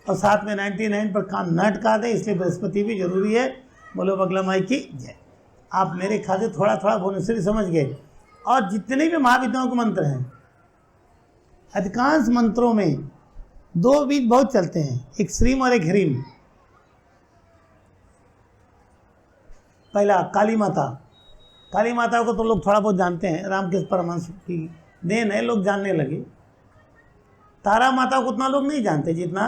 और साथ में 99 पर कान न अटका दे, इसलिए बृहस्पति भी जरूरी है। बोलो बगला माई की जय। आप मेरे ख्याल से थोड़ा थोड़ा भुवनेश्वरी समझ गए। और जितने भी महाविद्याओं के मंत्र हैं, अधिकांश मंत्रों में 2 बीज बहुत चलते हैं, एक श्रीम और एक ह्रीम। पहला काली माता, काली माता को तो लोग थोड़ा बहुत जानते हैं, रामकृष्ण परमहंस की देन है, लोग जानने लगे। तारा माता को उतना लोग नहीं जानते जितना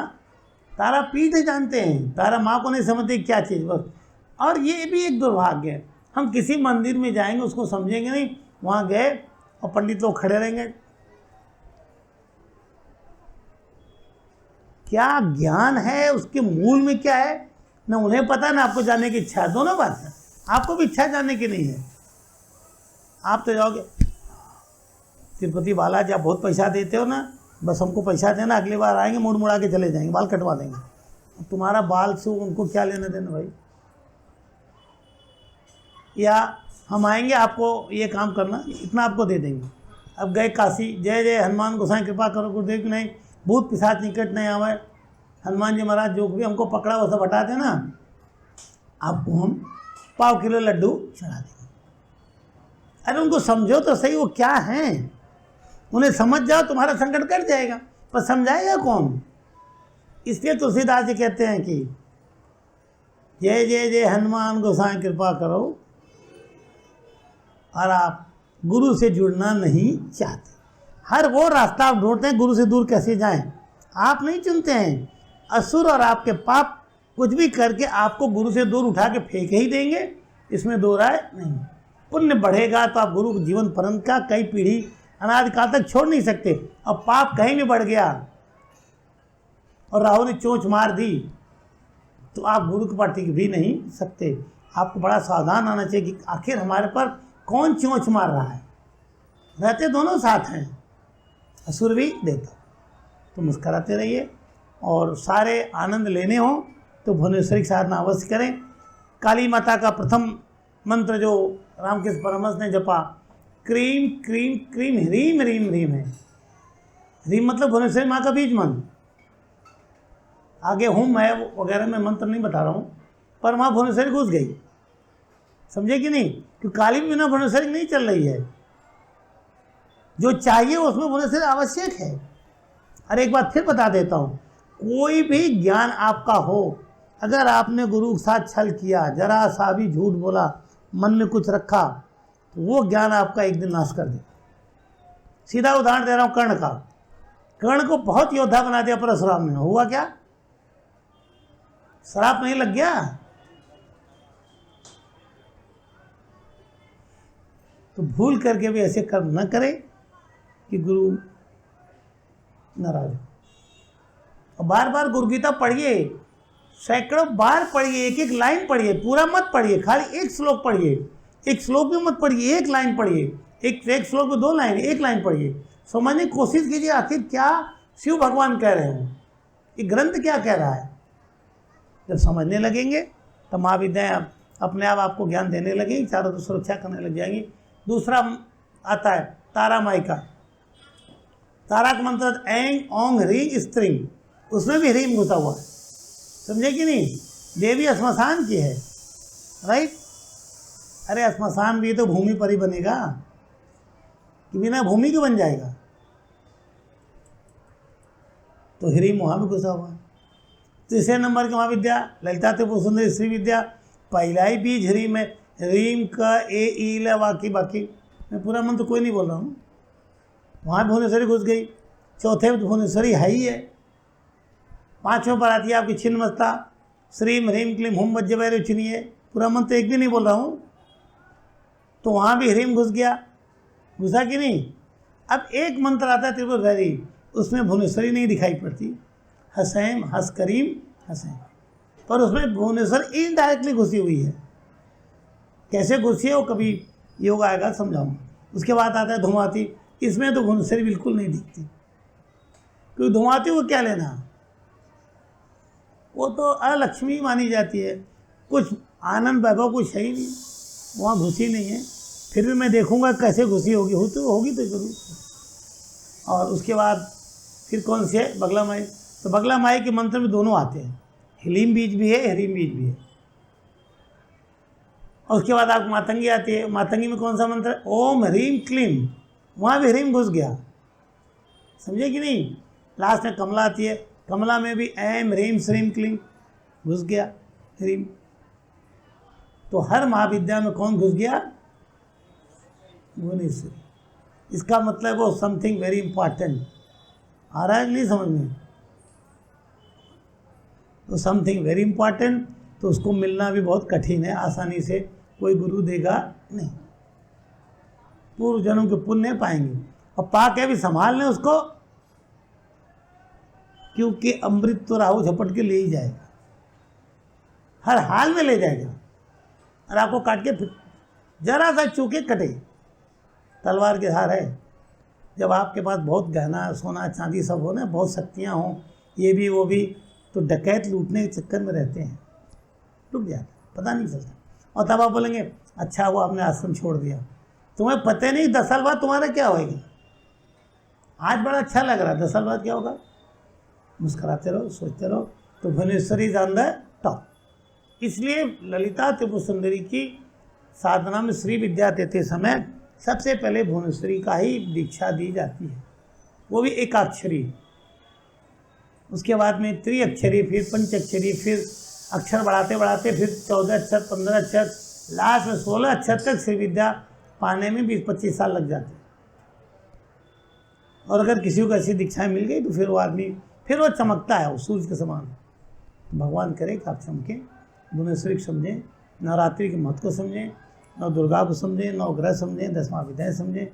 तारा पीठ जानते हैं। तारा माँ को नहीं समझते क्या चीज़ बस। और ये भी एक दुर्भाग्य है, हम किसी मंदिर में जाएंगे उसको समझेंगे नहीं, वहाँ गए और पंडित लोग खड़े रहेंगे। क्या ज्ञान है, उसके मूल में क्या है, ना उन्हें पता ना आपको जानने की इच्छा है। दोनों बात है, आपको भी इच्छा जानने की नहीं है। आप तो जाओगे तिरुपति बालाजी, आप बहुत पैसा देते हो ना, बस हमको पैसा देना, अगली बार आएंगे मुड़ मुड़ा के चले जाएंगे, बाल कटवा देंगे। तुम्हारा बाल से उनको क्या लेना देना भाई? या हम आएंगे आपको ये काम करना, इतना आपको दे देंगे। अब गए काशी, जय जय हनुमान गोसाई कृपा करो गुरुदेव की नहीं, भूत पिशाच निकट नहीं आवे, हनुमान जी महाराज जो भी हमको पकड़ा वो सब हटा देना। आपको हम पाव किलो लड्डू चढ़ा देंगे। अरे उनको समझो तो सही वो क्या हैं, उन्हें समझ जाओ तुम्हारा संकट कट जाएगा, पर समझाएगा कौन? इसलिए तुलसीदास जी कहते हैं कि जय जय जय हनुमान गोसाई कृपा करो, और आप गुरु से जुड़ना नहीं चाहते। हर वो रास्ता आप ढूंढते हैं, गुरु से दूर कैसे जाएं, आप नहीं चुनते हैं। असुर और आपके पाप कुछ भी करके आपको गुरु से दूर उठा के फेंक ही देंगे, इसमें दो राय नहीं। पुण्य बढ़ेगा तो आप गुरु जीवन पर्यंत का कई पीढ़ी अनादिकाल तक छोड़ नहीं सकते। अब पाप कहीं भी बढ़ गया और राहु ने चोंच मार दी तो आप गुरु की पार्टी भी नहीं सकते। आपको बड़ा सावधान आना चाहिए कि आखिर हमारे पर कौन चोंच मार रहा है। रहते दोनों साथ हैं, असुर भी देवता, तो मुस्कराते रहिए। और सारे आनंद लेने हो तो भुवनेश्वरी की साधना अवश्य करें। काली माता का प्रथम मंत्र जो रामकृष्ण परमहंस ने जपा, क्रीम क्रीम क्रीम ह्रीम ह्रीम ह्रीम है। ह्रीम मतलब भुवनेश्वरी माँ का बीज मंत्र। आगे हूँ मैं वगैरह में मंत्र नहीं बता रहा हूँ, पर वहाँ भुवनेश्वरी घुस गई, समझे कि नहीं? क्योंकि काली भी बिना भुवनेश्वरी नहीं चल रही है। जो चाहिए उसमें भुवनेश्वरी आवश्यक है। और एक बात फिर बता देता हूँ, कोई भी ज्ञान आपका हो, अगर आपने गुरु के साथ छल किया, जरा सा भी झूठ बोला, मन में कुछ रखा, तो वो ज्ञान आपका एक दिन नाश कर देगा। सीधा उदाहरण दे रहा हूँ कर्ण का। कर्ण को बहुत योद्धा बना दिया परशुराम ने, हुआ क्या? श्राप नहीं लग गया? तो भूल करके भी ऐसे कर्म न करें कि गुरु नाराज हो। और बार बार गुरु गीता पढ़िए, सैकड़ों बार पढ़िए, एक एक लाइन पढ़िए, पूरा मत पढ़िए, खाली एक श्लोक पढ़िए। एक श्लोक भी मत पढ़िए, एक लाइन पढ़िए। एक श्लोक में 2 लाइन, एक लाइन पढ़िए। समझने की कोशिश कीजिए आखिर क्या शिव भगवान कह रहे हैं, ये ग्रंथ क्या कह रहा है। जब समझने लगेंगे तो महाविद्याएँ अपने आप आपको ज्ञान देने लगेंगी, चारों तरफ सुरक्षा करने लग जाएंगी। दूसरा आता है तारा माई का। तारा का मंत्र एंग ओंग ह्रीं स्त्रिंग, उसमें भी ह्रीम घुसा हुआ है, समझे कि नहीं? देवी श्मशान की है, राइट? अरे श्मशान भी तो भूमि पर ही बनेगा कि बिना भूमि के बन जाएगा? तो ह्रीम वहाँ भी घुसा हुआ है। तीसरे नंबर की महाविद्या ललिता त्रिपुर सुंदरी श्री विद्या, पहला ही बीज ह्रीम है। ह्रीम का ए ई ल बाकी मैं पूरा मंत्र कोई नहीं बोल रहा हूँ, वहाँ भुवनेश्वरी घुस गई। चौथे में भुवनेश्वरी है ही है। 5वें पर आती है आपकी छिन्नमस्ता, श्रीम ह्रीम क्लीम हुम वज्र वैर उचनीय, पूरा मंत्र एक भी नहीं बोल रहा हूँ, तो वहाँ भी ह्रीम घुस गया, घुसा कि नहीं? अब एक मंत्र आता है त्रिपुरधारी, उसमें भुवनेश्वरी नहीं दिखाई पड़ती, हसैम हस करीम हसैम, पर उसमें भुवनेश्वर इनडायरेक्टली घुसी हुई है। कैसे घुसी है वो कभी योग आएगा समझाऊंगा। उसके बाद आता है धुमाती, इसमें तो भुवनेश्वरी बिल्कुल नहीं दिखती, क्योंकि धुमाती को क्या लेना, वो तो अलक्ष्मी मानी जाती है, कुछ आनंद वैभव कुछ है ही नहीं, वहाँ घुसी नहीं है। फिर भी मैं देखूंगा कैसे घुसी होगी, होगी तो जरूर। और उसके बाद फिर कौन सी है? बगला माई। तो बगला माई के मंत्र में दोनों आते हैं, ह्रीम बीज भी है, ह्रीम बीज भी है। और उसके बाद आपको मातंगी आती है। मातंगी में कौन सा मंत्र है? ओम ह्रीम क्लीम, वहाँ भी ह्रीम घुस गया, समझे कि नहीं? लास्ट में कमला आती है, कमला में भी एम ह्रीम श्रीम क्लीम घुस गया ह्रीम। तो हर महाविद्या में कौन घुस गया? भुवनेश्वरी। इसका मतलब वो समथिंग वेरी इंपॉर्टेंट। आ रहा है नहीं समझ में? तो समथिंग वेरी इंपॉर्टेंट, तो उसको मिलना भी बहुत कठिन है, आसानी से कोई गुरु देगा नहीं। पूर्व जन्म के पुण्य पाएंगे, और पा के भी संभाल लें उसको, क्योंकि अमृत तो राहु झपट के ले ही जाएगा, हर हाल में ले जाएगा। और आपको काट के फिर जरा सा चूके कटे, तलवार के धार है। जब आपके पास बहुत गहना सोना चांदी सब हो ना, बहुत शक्तियाँ हों, ये भी वो भी, तो डकैत लूटने के चक्कर में रहते हैं, लुट जाता, पता नहीं चलता। और तब आप बोलेंगे अच्छा वो आपने आश्रम छोड़ दिया, तुम्हें पता नहीं 10 साल बाद तुम्हारा क्या होएगा। आज बड़ा अच्छा लग रहा है, 10 साल बाद क्या होगा? मुस्कुराते रहो, सोचते रहो। तो Bhuvaneshwari is on the top. इसलिए ललिता त्रिपुर सुंदरी की साधना में श्री विद्या देते समय सबसे पहले भुवनेश्वरी का ही दीक्षा दी जाती है, वो भी एकाक्षरी। उसके बाद में त्रिअक्षरी, फिर पंचाक्षरी, फिर अक्षर बढ़ाते बढ़ाते फिर 14 अक्षर, 15 अक्षर, लास्ट में 16 अक्षर तक श्री विद्या पाने में 20-25 साल लग जाते हैं। और अगर किसी को ऐसी दीक्षाएं मिल गई तो फिर वो आदमी फिर वो चमकता है, वो सूरज के समान। भगवान करे कि आप चमकें, भुवनेश्वरी को समझें, नवरात्रि के महत्व को समझें, नव दुर्गा को समझें, नवग्रह समझें, 10वां विद्याएँ समझें।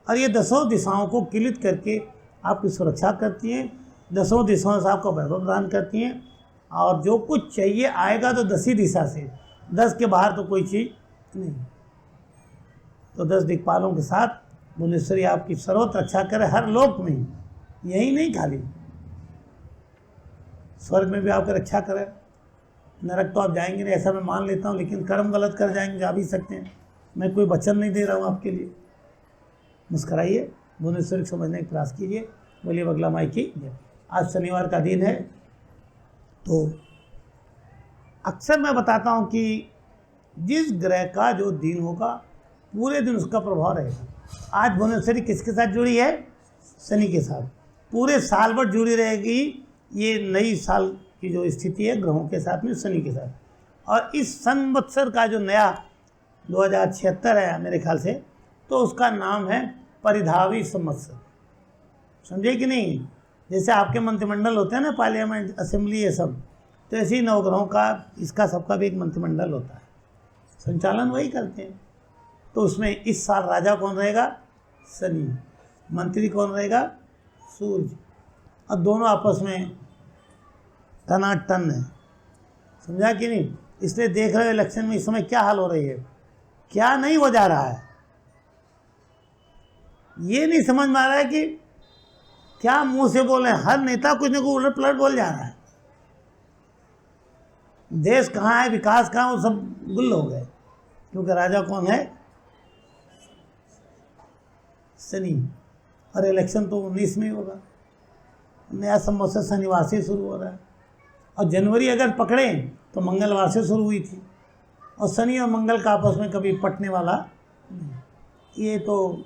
और ये 10 दिशाओं को किलित करके आपकी सुरक्षा करती हैं, 10 दिशाओं से आपको वैभव प्रदान करती हैं। और जो कुछ चाहिए आएगा तो 10 ही दिशा से, 10 के बाहर तो कोई चीज़ नहीं। तो 10 दिक्पालों के साथ भुवनेश्वरी आपकी सर्वत्र रक्षा करे, हर लोक में, यही नहीं खाली स्वर्ग में भी आपकी रक्षा करे। नरक तो आप जाएंगे नहीं ऐसा मैं मान लेता हूँ, लेकिन कर्म गलत कर जाएंगे, जा भी सकते हैं। मैं कोई वचन नहीं दे रहा हूँ आपके लिए। मुस्कराइए, भुवनेश्वरी समझने का प्रयास कीजिए। बोलिए बगला माई की जय। आज शनिवार का दिन है, तो अक्सर मैं बताता हूँ कि जिस ग्रह का जो दिन होगा पूरे दिन उसका प्रभाव रहेगा। आज भुवनेश्वरी किसके साथ जुड़ी है? शनि के साथ। पूरे साल भर जुड़ी रहेगी। ये नई साल की जो स्थिति है ग्रहों के साथ में, शनि के साथ। और इस संवत्सर का जो नया 2076 है मेरे ख्याल से, तो उसका नाम है परिधावी संवत्सर। समझे कि नहीं? जैसे आपके मंत्रिमंडल होते हैं ना, पार्लियामेंट, असेंबली, ये सब, तो ऐसे ही नवग्रहों का इसका सबका भी एक मंत्रिमंडल होता है, संचालन वही करते हैं। तो उसमें इस साल राजा कौन रहेगा? शनि। मंत्री कौन रहेगा? सूर्य। और दोनों आपस में टनाटन है। समझा कि नहीं? इसलिए देख रहे हो इलेक्शन में इस समय क्या हाल हो रही है, क्या नहीं हो जा रहा है। ये नहीं समझ में आ रहा है कि क्या मुंह से बोल रहे हैं। हर नेता कुछ न कुछ उलट पलट बोल जा रहा है। देश कहाँ है, विकास कहाँ, वो सब गुल हो गए। क्योंकि राजा कौन है? शनि। और इलेक्शन तो 19 में होगा। नया संवत्सर शनिवार से शुरू हो रहा है। और जनवरी अगर पकड़े तो मंगलवार से शुरू हुई थी। और शनि और मंगल का आपस में कभी पटने वाला नहीं। ये तो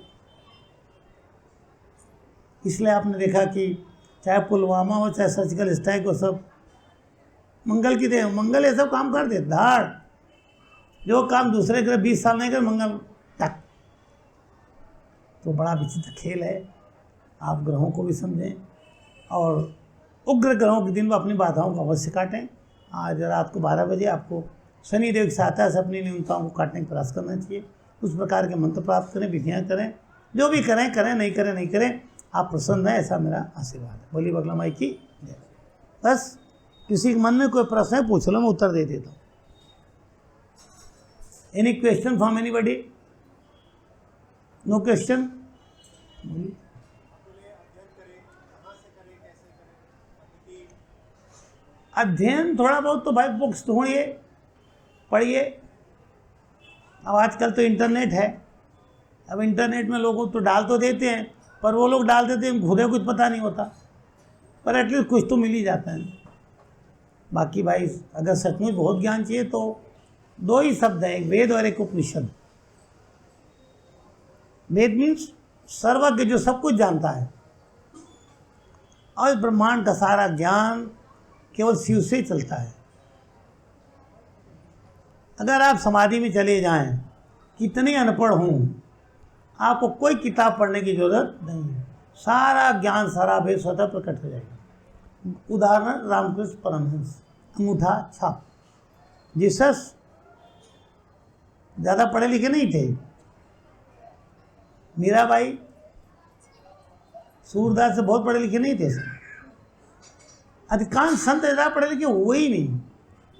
इसलिए आपने देखा कि चाहे पुलवामा हो, चाहे सर्जिकल स्ट्राइक हो, सब मंगल की देन। मंगल ये सब काम कर दे धाड़। जो काम दूसरे करे 20 साल नहीं करे, मंगल टक। तो बड़ा विचित्र खेल है। आप ग्रहों को भी समझें और उग्र ग्रहों के दिन में अपनी बाधाओं को अवश्य काटें। आज रात को 12 बजे आपको शनिदेव की सहायता से अपनी न्यूनताओं को काटने का प्रयास करना चाहिए। उस प्रकार के मंत्र प्राप्त करें, विधियाँ करें, जो भी करें करें, नहीं करें नहीं करें, आप प्रसन्न हैं, ऐसा मेरा आशीर्वाद है। बोलिए बगला माई की जय। बस किसी के मन में कोई प्रश्न है पूछ लो, मैं उत्तर दे देता हूँ। Any question from anybody? No question? अध्ययन थोड़ा बहुत तो भाई बुक्स ढूंढिए, पढ़िए। अब आजकल तो इंटरनेट है। अब इंटरनेट में लोगों तो डाल तो देते हैं, पर वो लोग डाल देते हैं खुदे कुछ पता नहीं होता, पर एटलीस्ट कुछ तो मिल ही जाता है। बाकी भाई अगर सचमुच बहुत ज्ञान चाहिए तो 2 ही शब्द हैं, एक वेद और एक उपनिषद। वेद मीन्स सर्वज्ञ, जो सब कुछ जानता है। और ब्रह्मांड का सारा ज्ञान केवल शिव से चलता है। अगर आप समाधि में चले जाएं, कितने अनपढ़ हों, आपको कोई किताब पढ़ने की जरूरत नहीं है। सारा ज्ञान, सारा भेद स्वतः प्रकट हो जाएगा। उदाहरण रामकृष्ण परमहंस, अंगूठा छाप। जीसस ज़्यादा पढ़े लिखे नहीं थे। मीराबाई, सूरदास से बहुत पढ़े लिखे नहीं थे। अधिकांश संत ज़्यादा पढ़े लिखे हुए ही नहीं,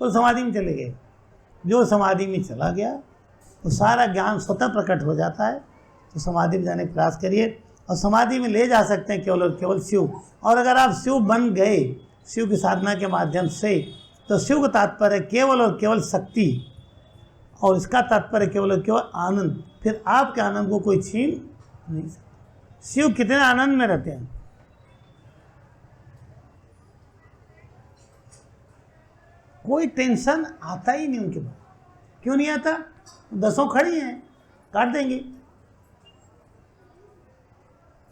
तो समाधि में चले गए। जो समाधि में चला गया तो सारा ज्ञान स्वतः प्रकट हो जाता है। तो समाधि में जाने का प्रयास करिए, और समाधि में ले जा सकते हैं केवल और केवल शिव। और अगर आप शिव बन गए शिव की साधना के माध्यम से, तो शिव का तात्पर्य केवल और केवल शक्ति, और इसका तात्पर्य केवल और केवल आनंद। फिर आपके आनंद को कोई छीन नहीं सकता। शिव कितने आनंद में रहते हैं। कोई टेंशन आता ही नहीं उनके पास। क्यों नहीं आता? 10 खड़ी हैं, काट देंगे।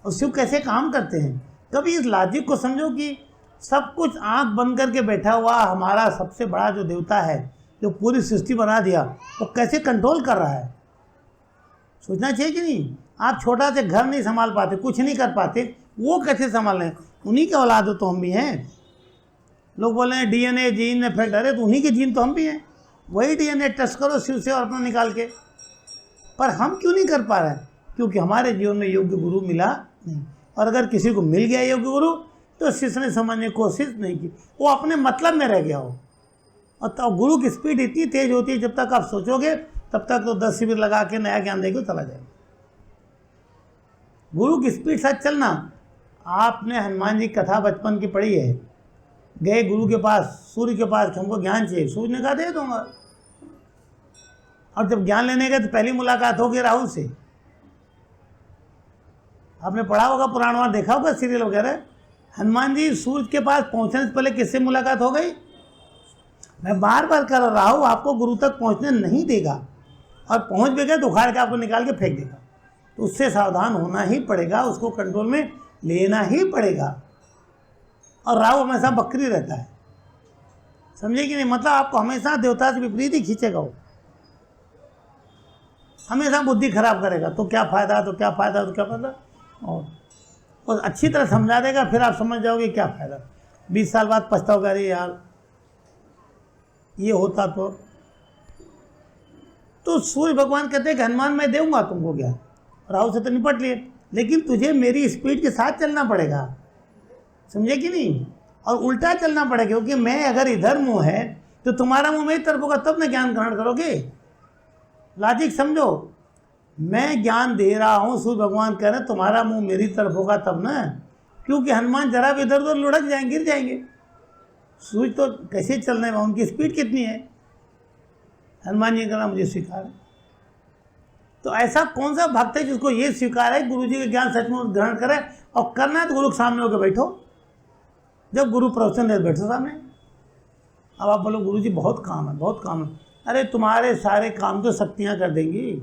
और शिव कैसे काम करते हैं? कभी इस लॉजिक को समझो कि सब कुछ आंख बंद करके बैठा हुआ हमारा सबसे बड़ा जो देवता है, जो पूरी सृष्टि बना दिया, वो कैसे कंट्रोल कर रहा है। सोचना चाहिए कि नहीं? आप छोटा से घर नहीं संभाल पाते, कुछ नहीं कर पाते, वो कैसे संभाल रहे हैं? उन्हीं के औलाद तो हम भी हैं। लोग बोल रहे हैं डीएनए जीन इफेक्ट, अरे तो उन्हीं के जीन तो हम भी हैं। वही डीएनए टेस्ट करो शिव से और अपना निकाल के। पर हम क्यों नहीं कर पा रहे हैं? क्योंकि हमारे जीवन में योग्य गुरु मिला नहीं। और अगर किसी को मिल गया योग्य गुरु तो शिष्य ने समझने की कोशिश नहीं की, वो अपने मतलब में रह गया हो। और तब गुरु की स्पीड इतनी तेज होती है, जब तक आप सोचोगे तब तक तो 10 शिविर लगा के नया ज्ञान देके चला जाएगा। गुरु की स्पीड साथ चलना। आपने हनुमान जी कथा बचपन की पढ़ी है। गए गुरु के पास, सूर्य के पास, हमको ज्ञान चाहिए। सूर्य ने कहा दे दूंगा। और जब ज्ञान लेने गए तो पहली मुलाकात होगी राहु से। आपने पढ़ा होगा, पुराण वहाँ देखा होगा, सीरियल वगैरह। हनुमान जी सूर्य के पास पहुंचने से पहले किससे मुलाकात हो गई? मैं बार बार कह रहा हूँ, आपको गुरु तक पहुंचने नहीं देगा, और पहुंच भी गए तो उखाड़ के आपको निकाल के फेंक देगा। तो उससे सावधान होना ही पड़ेगा, उसको कंट्रोल में लेना ही पड़ेगा। और राहु हमेशा बकरी रहता है, समझे कि नहीं? मतलब आपको हमेशा देवता से विपरीत ही खींचेगा, वो हमेशा बुद्धि खराब करेगा। तो क्या फायदा, तो क्या फायदा, तो क्या फायदा। और अच्छी तरह समझा देगा, फिर आप समझ जाओगे क्या फायदा। 20 साल बाद पछताओगे, अरे यार ये होता तो सूर्य भगवान कहते हैं कि हनुमान मैं दूंगा तुमको ज्ञान, राहु से तो निपट लिए, लेकिन तुझे मेरी स्पीड के साथ चलना पड़ेगा, समझे कि नहीं? और उल्टा चलना पड़ेगा, क्योंकि मैं अगर इधर मुंह है तो तुम्हारा मुंह मेरी तरफ होगा, तब ना ज्ञान ग्रहण करोगे। लॉजिक समझो, मैं ज्ञान दे रहा हूँ, सूर्य भगवान कह रहे हैं तुम्हारा मुंह मेरी तरफ होगा तब ना, क्योंकि हनुमान जरा भी इधर उधर लुढ़क जाएंगे, गिर जाएंगे। सूर्य तो कैसे चलने में, उनकी स्पीड कितनी है। हनुमान जी का मुझे स्वीकार है। तो ऐसा कौन सा भक्त है जिसको ये स्वीकार है गुरु जी का ज्ञान सचमुच ग्रहण करे, और करना है तो गुरु के सामने होकर बैठो। जब गुरु प्रवचन दे बैठो सामने। अब आप बोलो गुरु जी बहुत काम है, बहुत काम है। अरे तुम्हारे सारे काम तो शक्तियाँ कर देंगी।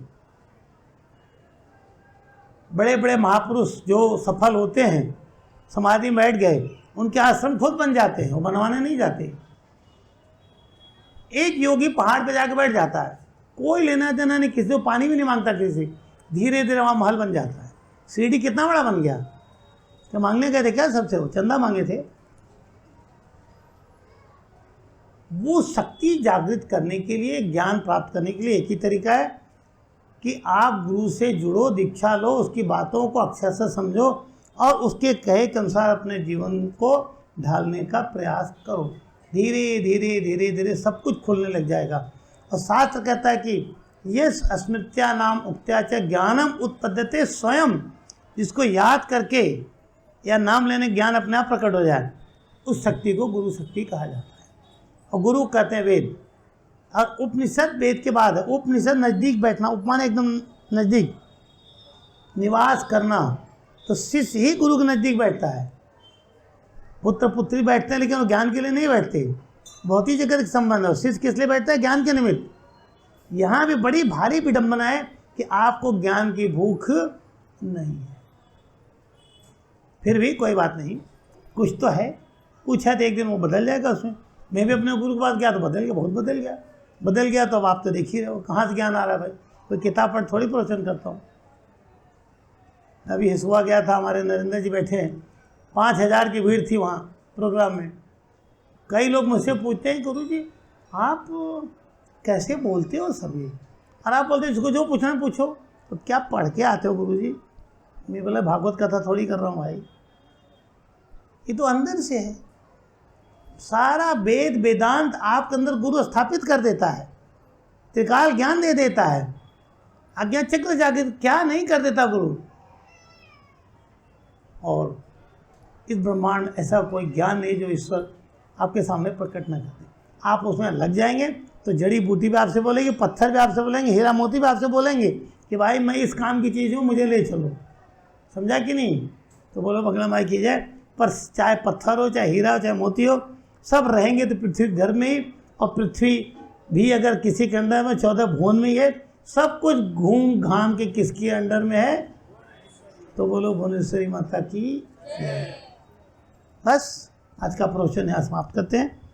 बड़े बड़े महापुरुष जो सफल होते हैं, समाधि में बैठ गए, उनके आश्रम खुद बन जाते हैं, वो बनवाने नहीं जाते। एक योगी पहाड़ पे जाके बैठ जाता है, कोई लेना देना नहीं, किसी को पानी भी नहीं मांगता किसी, धीरे धीरे वहाँ महल बन जाता है। सीढ़ी कितना बड़ा बन गया। क्या मांगने गए थे क्या सबसे? वो चंदा मांगे थे। वो शक्ति जागृत करने के लिए, ज्ञान प्राप्त करने के लिए एक ही तरीका है कि आप गुरु से जुड़ो, दीक्षा लो, उसकी बातों को अक्षर से समझो और उसके कहे के अनुसार अपने जीवन को ढालने का प्रयास करो। धीरे धीरे धीरे धीरे सब कुछ खुलने लग जाएगा। और शास्त्र कहता है कि यस स्मृत्या नाम उक्त्या च ज्ञानम उत्पद्यते स्वयं, जिसको याद करके या नाम लेने ज्ञान अपने आप प्रकट हो जाए, उस शक्ति को गुरु शक्ति कहा जाता है। और गुरु कहते हैं वेद, और उपनिषद वेद के बाद है। उपनिषद नज़दीक बैठना, उपमान एकदम नज़दीक निवास करना, तो शिष्य ही गुरु के नज़दीक बैठता है। पुत्र पुत्री बैठते हैं, लेकिन वो ज्ञान के लिए नहीं बैठते, बहुत ही जगह संबंध है। शिष्य किस लिए बैठता है? ज्ञान के निमित्त। यहाँ भी बड़ी भारी विडंबना है कि आपको ज्ञान की भूख नहीं है। फिर भी कोई बात नहीं, कुछ तो है, कुछ है तो एक दिन वो बदल जाएगा उसमें। मैं भी अपने गुरु के पास गया तो बदल गया, बहुत बदल गया। बदल गया तो अब आप तो देख ही रहे हो, कहाँ से ज्ञान आ रहा है भाई। कोई किताब पढ़ थोड़ी प्रवचन करता हूँ। अभी हिसुआ गया था, हमारे नरेंद्र जी बैठे हैं, 5000 की भीड़ थी वहाँ प्रोग्राम में। कई लोग मुझसे पूछते हैं गुरु जी आप कैसे बोलते हो सभी, और आप बोलते हैं जिसको जो पूछना है पूछो। तो क्या पढ़ के आते हो गुरु जी? मैं बोला भागवत कथा थोड़ी कर रहा हूँ भाई, ये तो अंदर से है। सारा वेद वेदांत आपके अंदर गुरु स्थापित कर देता है, त्रिकाल ज्ञान दे देता है, आज्ञा चक्र जागृत क्या नहीं कर देता गुरु। और इस ब्रह्मांड में ऐसा कोई ज्ञान नहीं जो ईश्वर आपके सामने प्रकट न कर दे। आप उसमें लग जाएंगे तो जड़ी बूटी भी आपसे बोलेंगे, पत्थर भी आपसे बोलेंगे, हीरा मोती भी आपसे बोलेंगे कि भाई मैं इस काम की चीज़ हूँ, मुझे ले चलो। समझा कि नहीं? तो बोलो बगला माई की जाए। पर चाहे पत्थर हो, चाहे हीरा हो, चाहे मोती हो, सब रहेंगे तो पृथ्वी घर में ही, और पृथ्वी भी अगर किसी के अंडर में 14 भुवन में ही है, सब कुछ घूम घाम के किसके अंडर में है? तो बोलो भुवनेश्वरी माता की जय। बस आज का प्रवचन यहाँ समाप्त करते हैं।